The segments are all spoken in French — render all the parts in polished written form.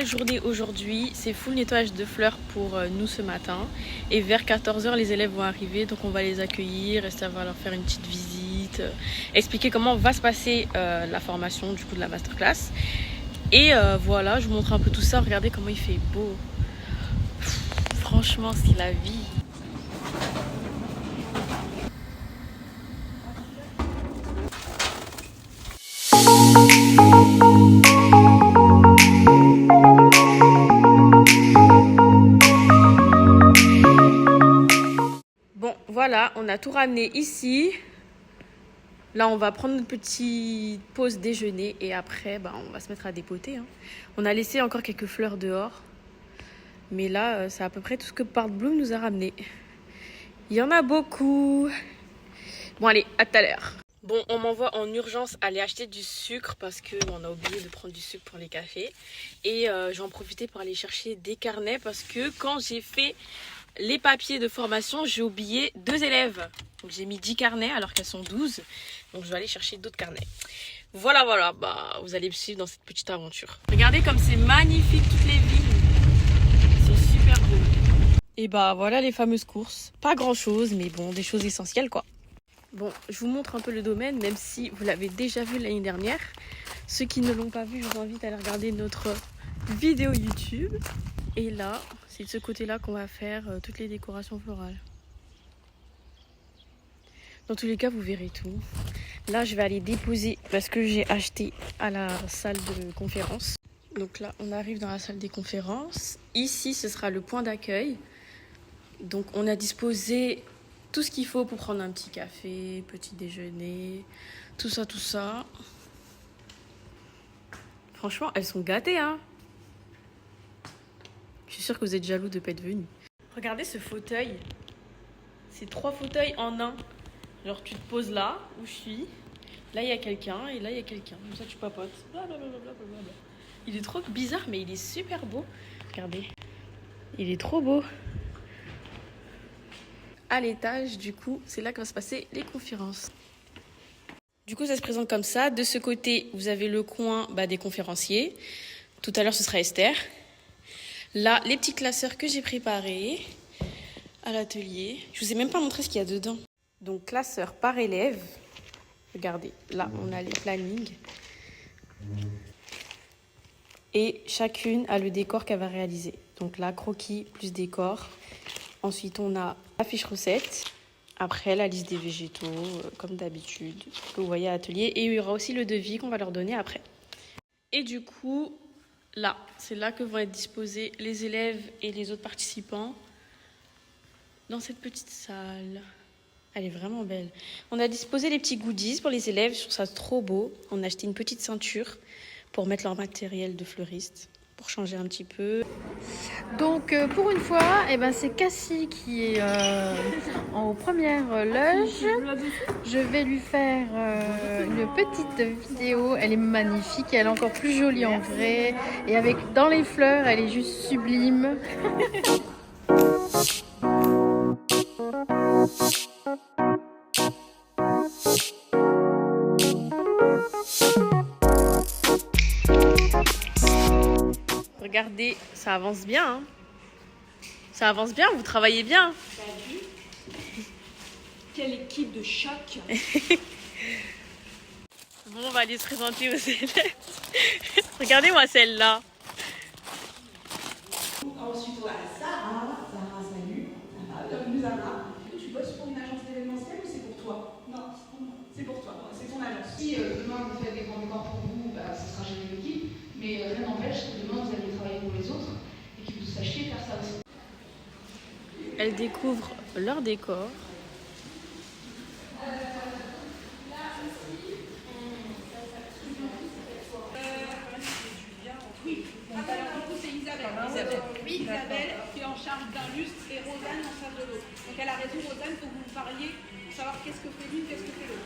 journée aujourd'hui, c'est full nettoyage de fleurs pour nous ce matin. Et vers 14h, les élèves vont arriver, donc on va les accueillir et ça va leur faire une petite visite, expliquer comment va se passer la formation du coup de la masterclass. Et voilà, je vous montre un peu tout ça, regardez comment il fait beau. Franchement, c'est la vie. Bon, voilà, on a tout ramené ici. Là, on va prendre notre petite pause déjeuner et après, on va se mettre à dépoter. Hein. On a laissé encore quelques fleurs dehors. Mais là, c'est à peu près tout ce que Part Bloom nous a ramené. Il y en a beaucoup. Bon, allez, à tout à l'heure. Bon, on m'envoie en urgence aller acheter du sucre parce qu'on a oublié de prendre du sucre pour les cafés. Et j'en profitais pour aller chercher des carnets parce que quand j'ai fait les papiers de formation, j'ai oublié 2 élèves. Donc j'ai mis 10 carnets alors qu'elles sont 12. Donc je vais aller chercher d'autres carnets. Voilà, vous allez me suivre dans cette petite aventure. Regardez comme c'est magnifique toutes les vignes. C'est super beau. Et voilà les fameuses courses. Pas grand chose, mais bon, des choses essentielles quoi. Bon, je vous montre un peu le domaine, même si vous l'avez déjà vu l'année dernière. Ceux qui ne l'ont pas vu, je vous invite à aller regarder notre vidéo YouTube. Et là, c'est de ce côté-là qu'on va faire toutes les décorations florales. Dans tous les cas, vous verrez tout. Là, je vais aller déposer parce que j'ai acheté à la salle de conférence. Donc là, on arrive dans la salle des conférences. Ici, ce sera le point d'accueil. Donc, on a disposé tout ce qu'il faut pour prendre un petit café, petit déjeuner, tout ça. Franchement, elles sont gâtées, hein. Je suis sûre que vous êtes jaloux de ne pas être venus. Regardez ce fauteuil. C'est 3 fauteuils en un. Genre, tu te poses là, où je suis. Là, il y a quelqu'un et là, il y a quelqu'un. Comme ça, tu papotes. Blablabla. Il est trop bizarre, mais il est super beau. Regardez. Il est trop beau. À l'étage, du coup, c'est là que va se passer les conférences. Du coup, ça se présente comme ça. De ce côté, vous avez le coin des conférenciers. Tout à l'heure, ce sera Esther. Là, les petits classeurs que j'ai préparés à l'atelier. Je vous ai même pas montré ce qu'il y a dedans. Donc, classeur par élève. Regardez, là, on a les plannings. Et chacune a le décor qu'elle va réaliser. Donc là, croquis plus décor. Ensuite, on a la fiche recette. Après, la liste des végétaux, comme d'habitude, que vous voyez à l'atelier. Et il y aura aussi le devis qu'on va leur donner après. Et du coup, là, c'est là que vont être disposés les élèves et les autres participants dans cette petite salle. Elle est vraiment belle. On a disposé les petits goodies pour les élèves. Je trouve ça trop beau. On a acheté une petite ceinture pour mettre leur matériel de fleuriste, pour changer un petit peu. Donc pour une fois, c'est Cassie qui est en première loge. Je vais lui faire une petite vidéo. Elle est magnifique, elle est encore plus jolie en vrai. Et avec dans les fleurs, elle est juste sublime. Regardez, ça avance bien. Hein. Ça avance bien, vous travaillez bien. T'as vu ? Quelle équipe de choc. Bon, on va aller se présenter aux élèves. Regardez-moi celle-là. Ensuite, on a Sarah. Sarah, salut. Bienvenue, Sarah. Tu bosses pour une agence événementielle ou c'est pour toi ? Non, c'est pour moi. C'est pour toi, c'est ton agence. Si demain vous faites des grands décors pour vous, ce sera gérer l'équipe. Mais rien n'empêche que demain vous allez travailler pour les autres et que vous sachiez faire ça aussi. Elles découvrent leur décor. Oui, c'est Isabelle. Oui, Isabelle qui est en charge d'un lustre et Rosanne en charge de l'autre. Donc elle a raison, Rosanne, faut que vous me parliez pour savoir qu'est-ce que fait l'une, qu'est-ce que fait l'autre.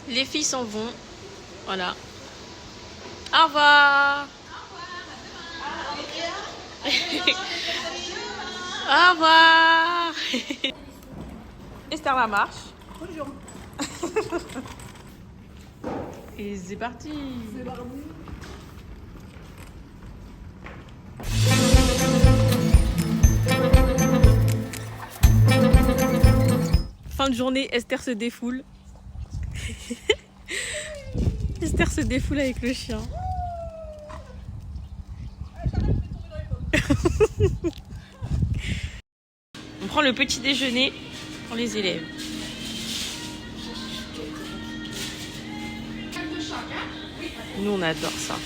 Les filles s'en vont. Voilà. Au revoir. Au revoir. Esther la marche. Bonjour. Et c'est parti. C'est parti. fin de journée, Esther se défoule. Esther se défoule avec le chien. On prend le petit déjeuner pour les élèves. Nous, on adore ça.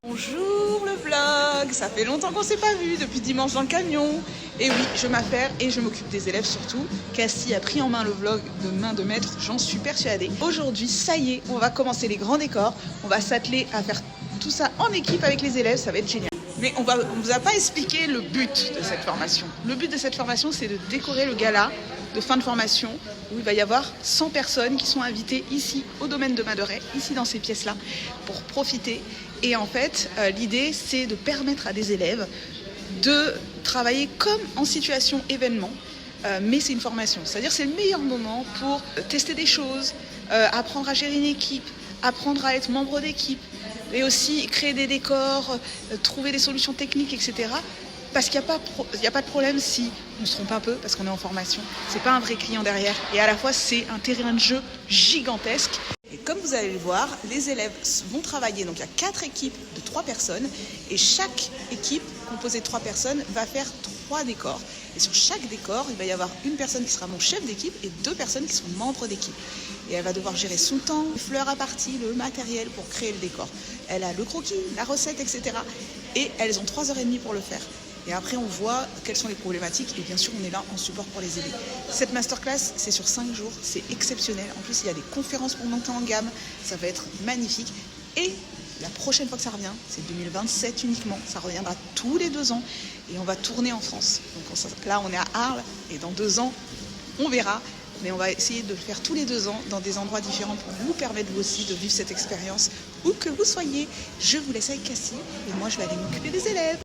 Bonjour le vlog, ça fait longtemps qu'on s'est pas vu, depuis dimanche dans le camion. Et oui, je m'affaire et je m'occupe des élèves surtout. Cassie a pris en main le vlog de main de maître, j'en suis persuadée. Aujourd'hui, ça y est, on va commencer les grands décors. On va s'atteler à faire tout ça en équipe avec les élèves, ça va être génial. Mais on ne vous a pas expliqué le but de cette formation. Le but de cette formation, c'est de décorer le gala de fin de formation où il va y avoir 100 personnes qui sont invitées ici au domaine de Maderet, ici dans ces pièces-là, pour profiter. Et en fait, l'idée, c'est de permettre à des élèves de travailler comme en situation événement, mais c'est une formation. C'est-à-dire c'est le meilleur moment pour tester des choses, apprendre à gérer une équipe, apprendre à être membre d'équipe, et aussi créer des décors, trouver des solutions techniques, etc. Parce qu'il n'y a pas de problème si on se trompe un peu, parce qu'on est en formation. C'est pas un vrai client derrière. Et à la fois, c'est un terrain de jeu gigantesque. Et comme vous allez le voir, les élèves vont travailler. Donc il y a 4 équipes de 3 personnes. Et chaque équipe composée de 3 personnes va faire 3 décors. Et sur chaque décor, il va y avoir une personne qui sera mon chef d'équipe et 2 personnes qui sont membres d'équipe. Et elle va devoir gérer son temps, les fleurs à partie, le matériel pour créer le décor. Elle a le croquis, la recette, etc. Et elles ont 3h30 pour le faire. Et après, on voit quelles sont les problématiques. Et bien sûr, on est là en support pour les aider. Cette masterclass, c'est sur 5 jours. C'est exceptionnel. En plus, il y a des conférences pour monter en gamme. Ça va être magnifique. Et la prochaine fois que ça revient, c'est 2027 uniquement. Ça reviendra tous les 2 ans. Et on va tourner en France. Donc là, on est à Arles. Et dans 2 ans, on verra. Mais on va essayer de le faire tous les 2 ans dans des endroits différents pour vous permettre vous aussi de vivre cette expérience où que vous soyez. Je vous laisse avec Cassie. Et moi, je vais aller m'occuper des élèves.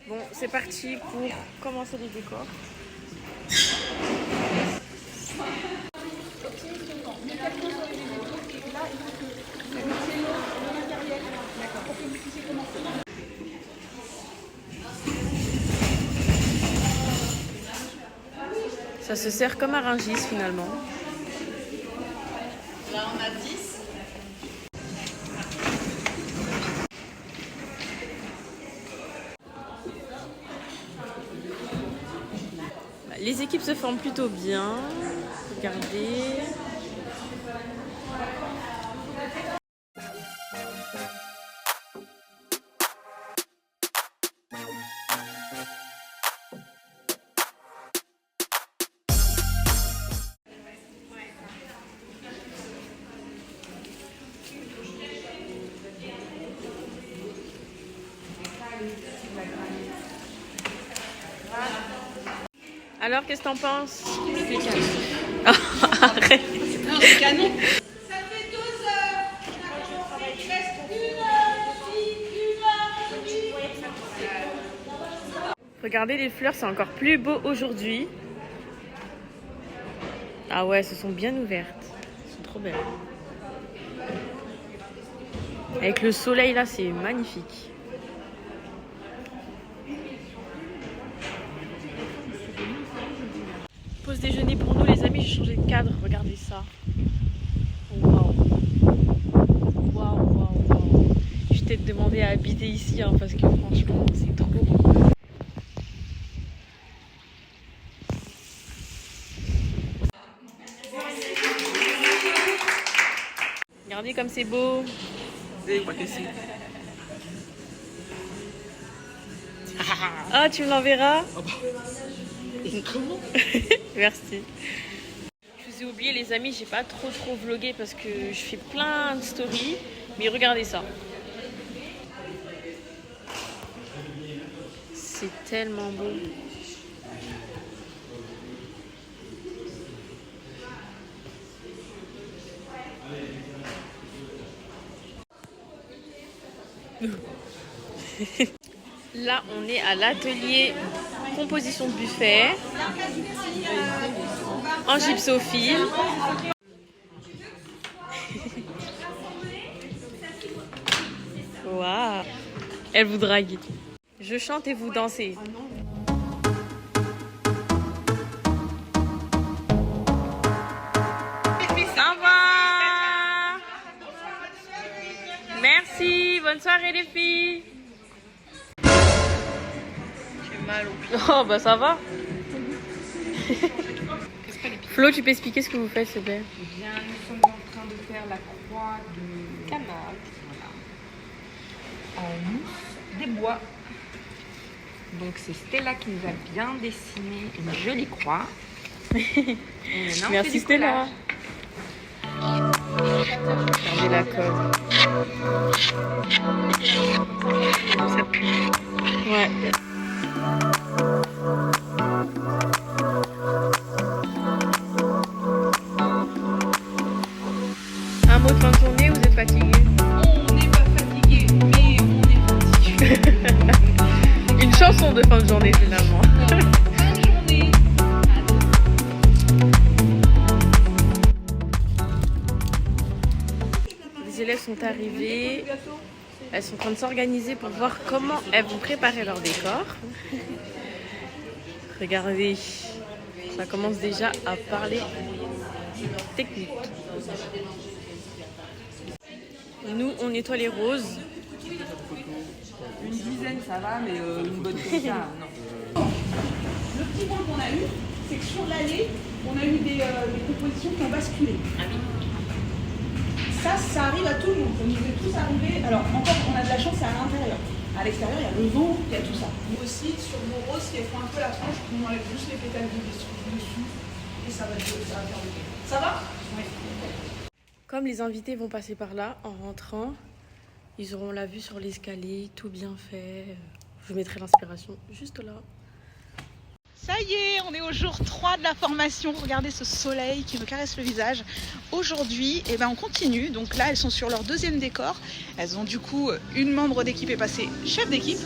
Bon, c'est parti pour commencer les décors. Ça se sert comme à Rungis finalement. Là, on a 10. Les équipes se forment plutôt bien. Regardez. Alors, qu'est-ce que t'en penses? C'est calme. Arrête. Non, c'est canon. Ça fait 12 heures. Il reste 1 heure. Regardez les fleurs, c'est encore plus beau aujourd'hui. Ah ouais, elles se sont bien ouvertes. Elles sont trop belles. Avec le soleil là, c'est magnifique. Pause déjeuner pour nous les amis, j'ai changé de cadre, regardez ça. Waouh. Waouh, waouh, waouh. Je t'ai demandé à habiter ici hein, parce que franchement c'est trop beau. Regardez comme c'est beau. Ah, tu me l'enverras? Comment? Merci. Je vous ai oublié les amis, j'ai pas trop vlogué parce que je fais plein de stories. Mais regardez ça. C'est tellement beau. Là, on est à l'atelier composition de buffet en gypsophile. Waouh! Elle vous drague. Je chante et vous dansez. bonne soirée les filles. J'ai mal au pied. Oh bah ça va. Flo, tu peux expliquer ce que vous faites s'il te plaît? Eh bien, nous sommes en train de faire la croix de canal, voilà, en mousse des bois. Donc c'est Stella qui nous a bien dessiné une jolie croix. Et maintenant, Merci Stella. Regardez la colle. Ça pue. Ouais. Un mot de fin de journée, vous êtes fatigué? On n'est pas fatigué, mais on est fatigué. Une chanson de fin de journée finalement. Bonne journée. Les élèves sont arrivés. Elles sont en train de s'organiser pour voir comment elles vont préparer leur décor. Regardez, ça commence déjà à parler technique. Nous, on nettoie les roses. une dizaine, ça va, mais une bonne comme ça, non. Le petit point qu'on a eu, c'est que sur l'allée, on a eu des compositions qui ont basculé. Ça arrive à tout le monde, ça nous est tous arrivé. Alors encore, on a de la chance, c'est à l'intérieur. À l'extérieur, il y a le vent, il y a tout ça. Nous aussi, sur vos roses, si elles font un peu la tranche, on enlève juste les pétales dessus et ça va faire le bien. Ça va? Oui. Comme les invités vont passer par là, en rentrant, ils auront la vue sur l'escalier, tout bien fait. Je vous mettrai l'inspiration juste là. Ça y est, on est au jour 3 de la formation. Regardez ce soleil qui me caresse le visage. Aujourd'hui, on continue. Donc là, elles sont sur leur deuxième décor. Elles ont du coup, une membre d'équipe est passée chef d'équipe.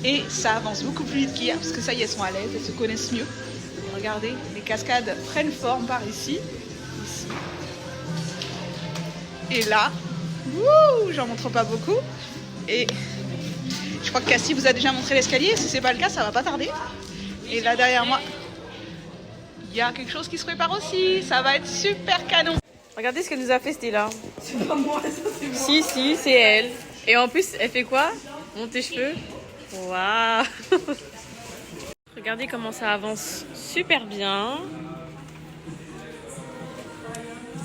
Et ça avance beaucoup plus vite qu'hier parce que ça y est, elles sont à l'aise, elles se connaissent mieux. Et regardez, les cascades prennent forme par ici. Ici. Et là, j'en montre pas beaucoup. Et je crois que Cassie vous a déjà montré l'escalier. Si c'est pas le cas, ça va pas tarder. Et là derrière moi, il y a quelque chose qui se prépare aussi. Ça va être super canon. Regardez ce que nous a fait Stella. C'est pas moi, ça c'est moi. Si, c'est elle. Et en plus, elle fait quoi? Monte tes cheveux. Waouh. Regardez comment ça avance super bien.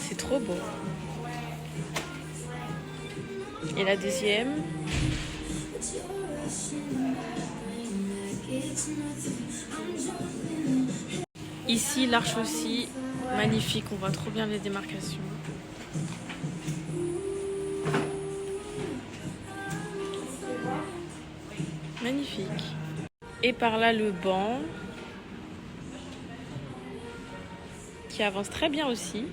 C'est trop beau. Et la deuxième. Ici, l'arche aussi, magnifique. On voit trop bien les démarcations. Magnifique. Et par là, le banc. Qui avance très bien aussi.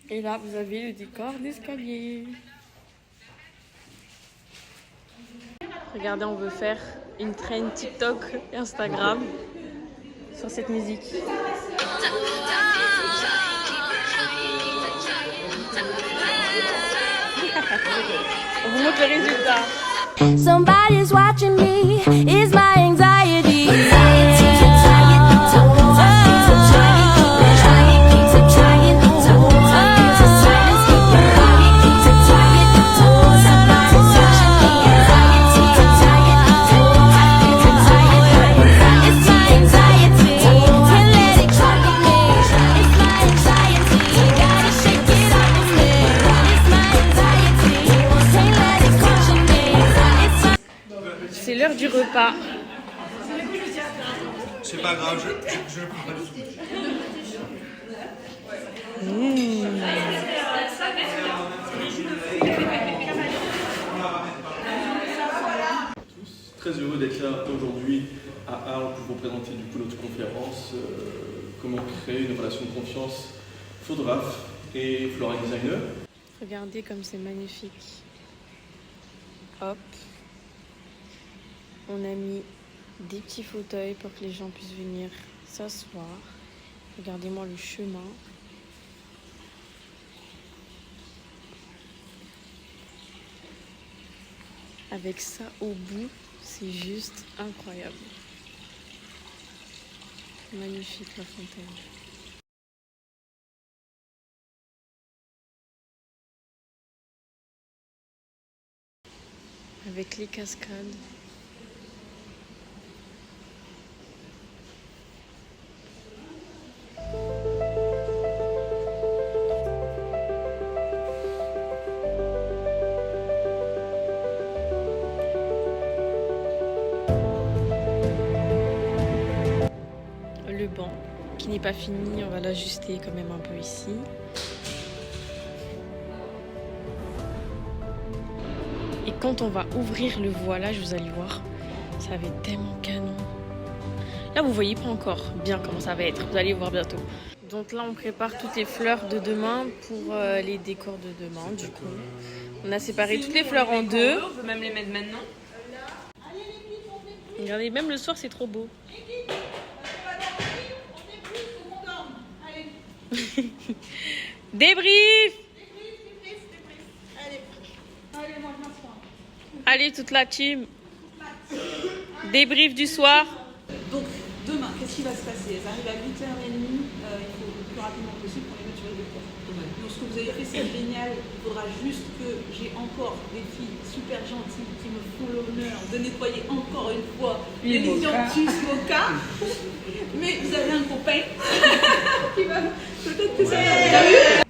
Et là, vous avez le décor d'escalier. Regardez, on veut faire une trend TikTok et Instagram sur cette musique. On vous montre le résultat. Somebody's watching me, is my anxiety. C'est l'heure du repas. C'est pas grave, je ne prends pas du tout. Très heureux d'être là aujourd'hui à Arles pour vous présenter du coup notre conférence comment créer une relation de confiance photographe et floral designer. Regardez comme c'est magnifique. Hop. On a mis des petits fauteuils pour que les gens puissent venir s'asseoir. Regardez-moi le chemin. Avec ça au bout, c'est juste incroyable. Magnifique la fontaine. Avec les cascades. Le banc qui n'est pas fini, on va l'ajuster quand même un peu ici. Et quand on va ouvrir le voilage, vous allez voir, ça va être tellement canon. Là, vous voyez pas encore bien comment ça va être, vous allez voir bientôt. Donc là, on prépare toutes les fleurs de demain pour les décors de demain. Du coup, on a séparé toutes les fleurs en deux. On peut même les mettre maintenant. Regardez, même le soir, c'est trop beau. Débrief. Allez, toute la team. Débrief du soir. Donc, demain, qu'est-ce qui va se passer? Elles arrivent à 8h30, il faut le plus rapidement possible pour les mettre sur les décors. Donc, ce que vous avez fait, c'est génial. Il faudra juste que j'ai encore des filles super gentilles qui me font l'honneur de nettoyer encore une fois les Lysianthus Mocha. Mais vous avez un copain qui va... Peut-être que ça va...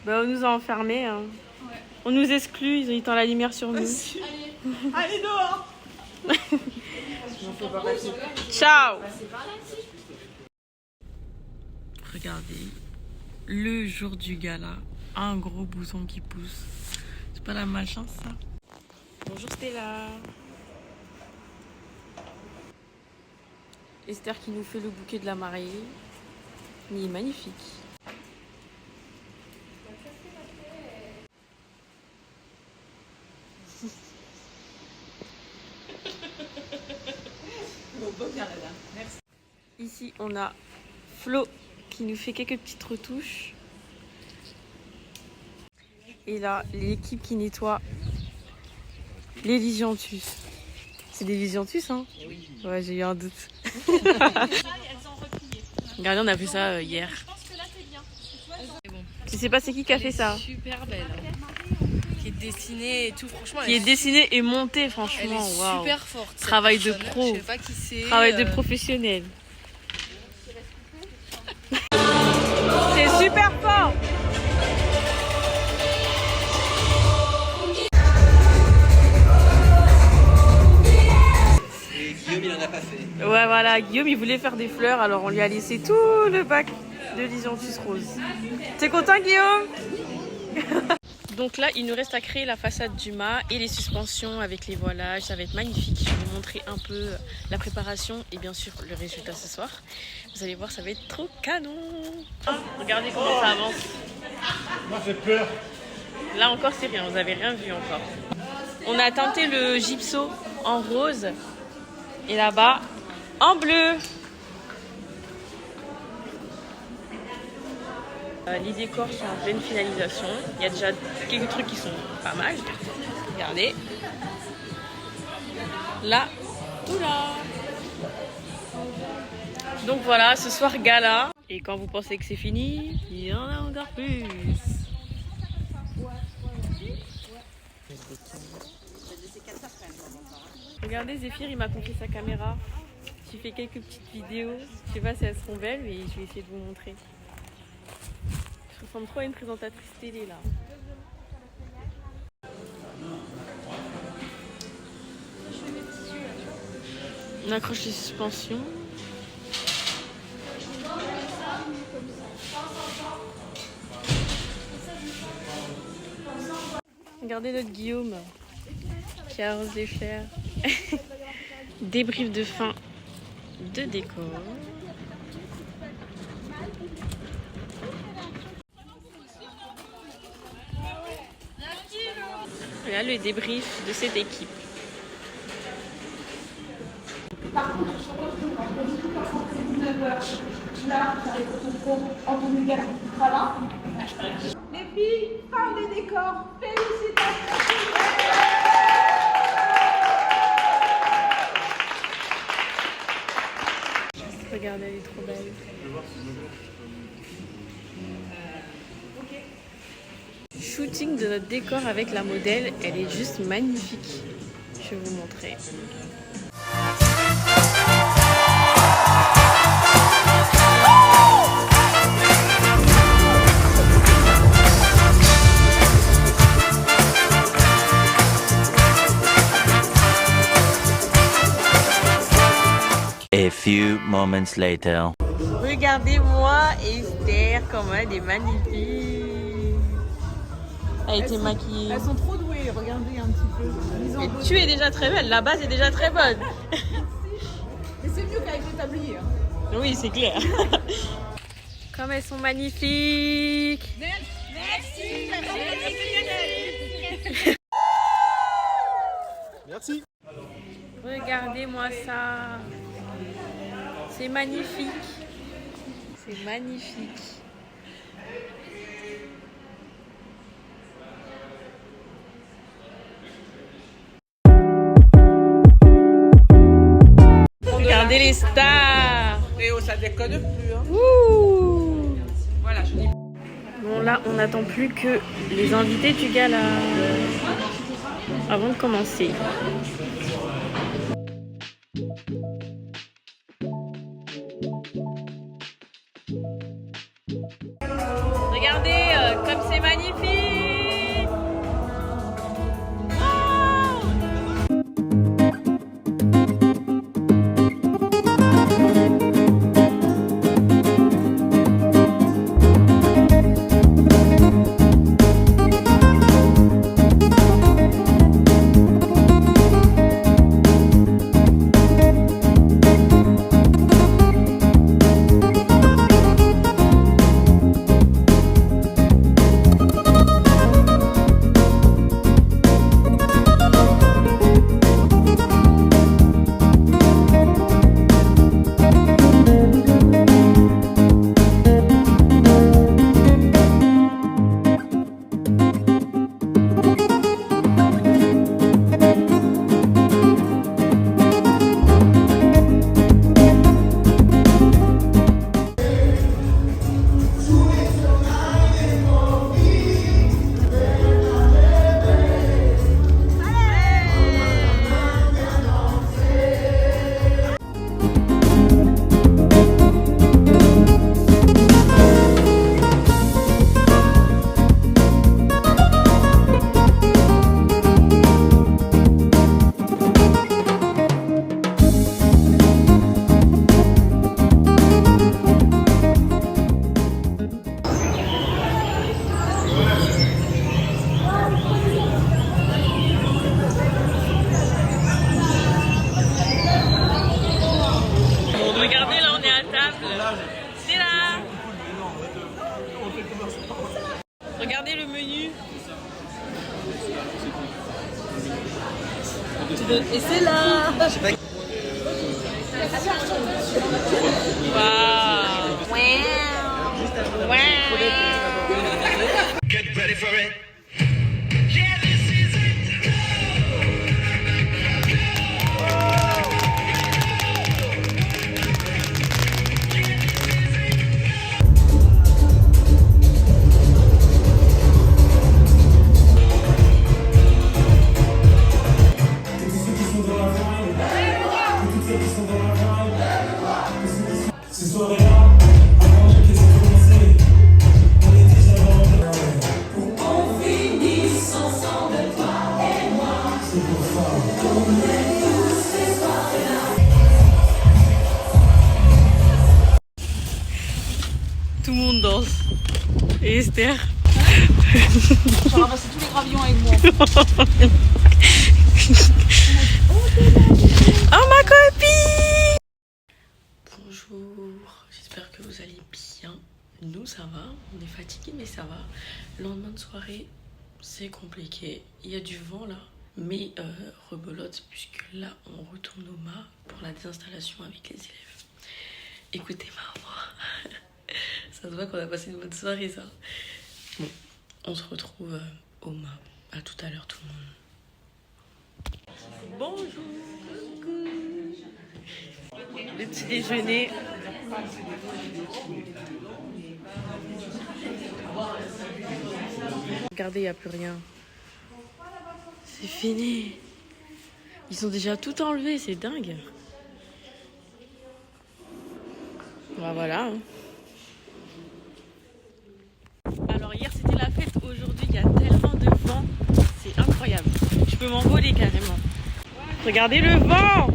Bah, on nous a enfermés. Hein. Ouais. On nous exclut, ils ont éteint la lumière sur nous. Allez dehors. Ciao. Regardez, le jour du gala, un gros bouton qui pousse. C'est pas la malchance ça? Bonjour Stella. Esther qui nous fait le bouquet de la mariée. Il est magnifique. Ici, on a Flo qui nous fait quelques petites retouches. Et là, l'équipe qui nettoie les Lysianthus. C'est des Lysianthus, hein? Oui. Ouais, j'ai eu un doute. Regardez, on a vu ça hier. Tu sais pas c'est qui a fait ça? Super belle. Qui est dessinée et tout, franchement. Qui est dessinée et montée, franchement. Elle est Waouh. super forte. Travail de pro. Je sais pas qui c'est. Travail de professionnel. C'est super fort. Et Guillaume, il en a pas fait. Ouais, voilà, Guillaume, il voulait faire des fleurs, alors on lui a laissé tout le bac de Lysianthus rose. T'es content, Guillaume? Donc là, il nous reste à créer la façade du mât et les suspensions avec les voilages. Ça va être magnifique. Je vais vous montrer un peu la préparation et bien sûr le résultat ce soir. Vous allez voir, ça va être trop canon. Regardez comment ça avance. Moi, j'ai peur. Là encore, c'est rien. Vous n'avez rien vu encore. On a teinté le gypso en rose et là-bas en bleu. Les décors sont en pleine finalisation. Il y a déjà quelques trucs qui sont pas mal. Regardez. Là, tout là. Donc voilà, ce soir gala. Et quand vous pensez que c'est fini, il y en a encore plus. Regardez, Zéphyr, il m'a confié sa caméra. J'ai fait quelques petites vidéos. Je sais pas si elles seront belles, mais je vais essayer de vous montrer. Je ressemble trop à une présentatrice télé là. On accroche les suspensions. Regardez notre Guillaume qui arrose les fleurs. Débrief de fin de décor. Voilà le débrief de cette équipe. Par contre, je propose que entre 18h30 et 19h, là, ça va être en tenue gala. Voilà. Les filles, fin des décors. Félicitations. Regardez, elle est trop belle. Shooting de notre décor avec la modèle, elle est juste magnifique. Je vais vous montrer. A few moments later. Regardez-moi Esther, comment elle est magnifique. Elle a été maquillée. Elles sont trop douées, regardez un petit peu. Mais tu es déjà très belle, la base est déjà très bonne. Mais c'est mieux qu'avec le tablier. Oui, c'est clair. Comme elles sont magnifiques. Merci. Regardez-moi ça. C'est magnifique. C'est magnifique. Regardez les stars. Et ça déconne plus. Hein. Ouh. Voilà, je l'ai. Bon là, on n'attend plus que les invités du gala avant de commencer. Regardez comme c'est magnifique. Regardez, là on est à table. C'est là. Regardez le menu. Et c'est là. Waouh. Wow. Get ready for it. Tout le monde danse. Et Esther. Je vais ramasser tous les gravillons avec moi. Oh ma copine. Bonjour, j'espère que vous allez bien. Nous ça va, on est fatigués mais ça va. Lendemain de soirée, c'est compliqué. Il y a du vent là, mais rebelote puisque là on retourne au mât pour la désinstallation avec les élèves. Écoutez ma voix. Ça se voit qu'on a passé une bonne soirée ça. Bon, on se retrouve au mât. À tout à l'heure tout le monde. Bonjour. Le petit déjeuner Regardez, il n'y a plus rien. C'est fini. Ils ont déjà tout enlevé, c'est dingue. Bah voilà. Alors hier c'était la fête, aujourd'hui il y a tellement de vent, c'est incroyable. Je peux m'envoler carrément. Regardez le vent.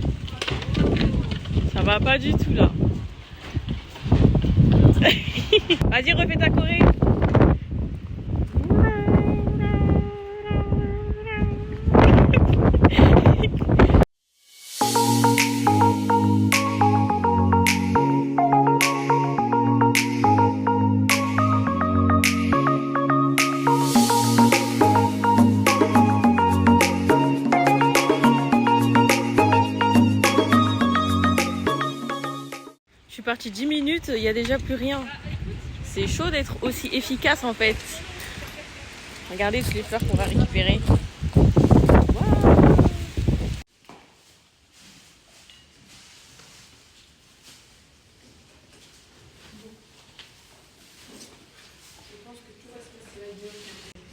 Ça va pas du tout là. Vas-y, refais ta choré. Je suis partie 10 minutes, il n'y a déjà plus rien. C'est chaud d'être aussi efficace en fait. Regardez toutes les fleurs qu'on va récupérer.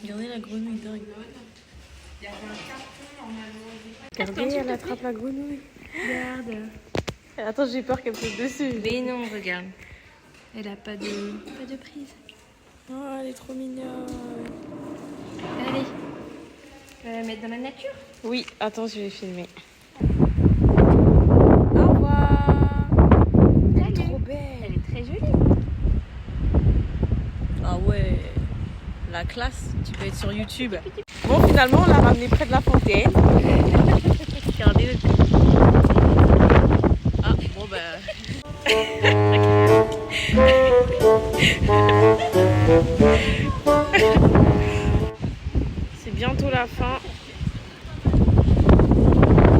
Regardez la grenouille dingue. Regardez, elle attrape la grenouille. Regarde. Attends, j'ai peur qu'elle me saute dessus. Mais non, regarde. Elle a pas de prise. Oh, elle est trop mignonne. Allez. Tu vas la mettre dans la nature? Oui, attends, je vais filmer. Au revoir. Elle est trop belle. Elle est très jolie. Ah ouais, la classe, tu peux être sur YouTube. Bon, finalement, on l'a ramené près de la fontaine. Regardez le petit. Ah, bon bah... C'est bientôt la fin.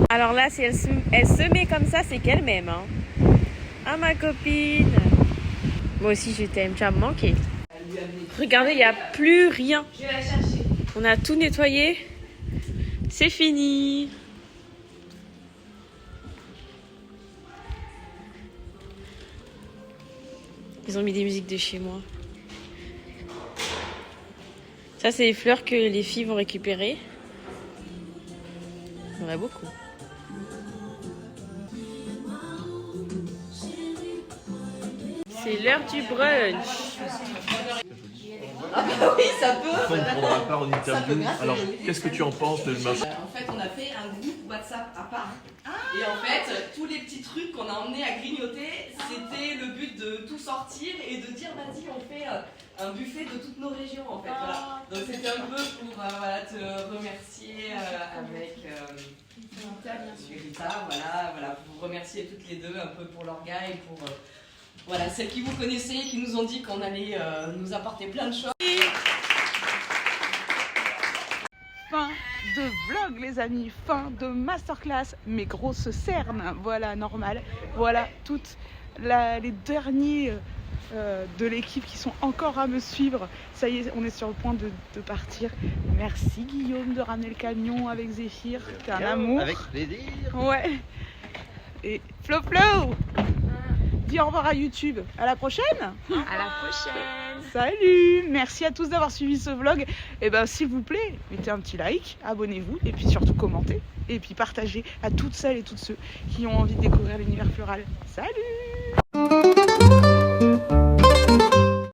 Alors là, si elle se met comme ça, c'est qu'elle m'aime. Hein. Ah, ma copine. Moi aussi, je t'aime. Tu vas me manquer. Regardez, il n'y a plus rien. Je vais la chercher. On a tout nettoyé. C'est fini. Ils ont mis des musiques de chez moi. Ça, c'est les fleurs que les filles vont récupérer. Il y en a beaucoup. C'est l'heure du brunch. Ah bah oui, ça peut. On ne prendra pas en interview. Alors, qu'est-ce que tu en penses de machin? En fait, on a fait un groupe WhatsApp à part. Et en fait, tous les petits trucs qu'on a emmenés à grignoter, c'était le but de tout sortir et de dire vas-y, on fait un buffet de toutes nos régions en fait. Voilà. Donc c'était un peu pour voilà, te remercier avec Rita, voilà, pour vous remercier toutes les deux un peu pour l'orga et pour voilà, celles qui vous connaissaient, qui nous ont dit qu'on allait nous apporter plein de choses. Fin de vlog les amis, fin de masterclass, mes grosses cernes, voilà, normal. Voilà toutes les derniers de l'équipe qui sont encore à me suivre. Ça y est, on est sur le point de partir. Merci Guillaume de ramener le camion avec Zéphyr, t'es un amour. Avec plaisir. Ouais. Et Flo, dis au revoir à YouTube. À la prochaine. À la prochaine. Salut. Merci à tous d'avoir suivi ce vlog. Et ben s'il vous plaît, mettez un petit like, abonnez-vous et puis surtout commentez et puis partagez à toutes celles et tous ceux qui ont envie de découvrir l'univers floral. Salut.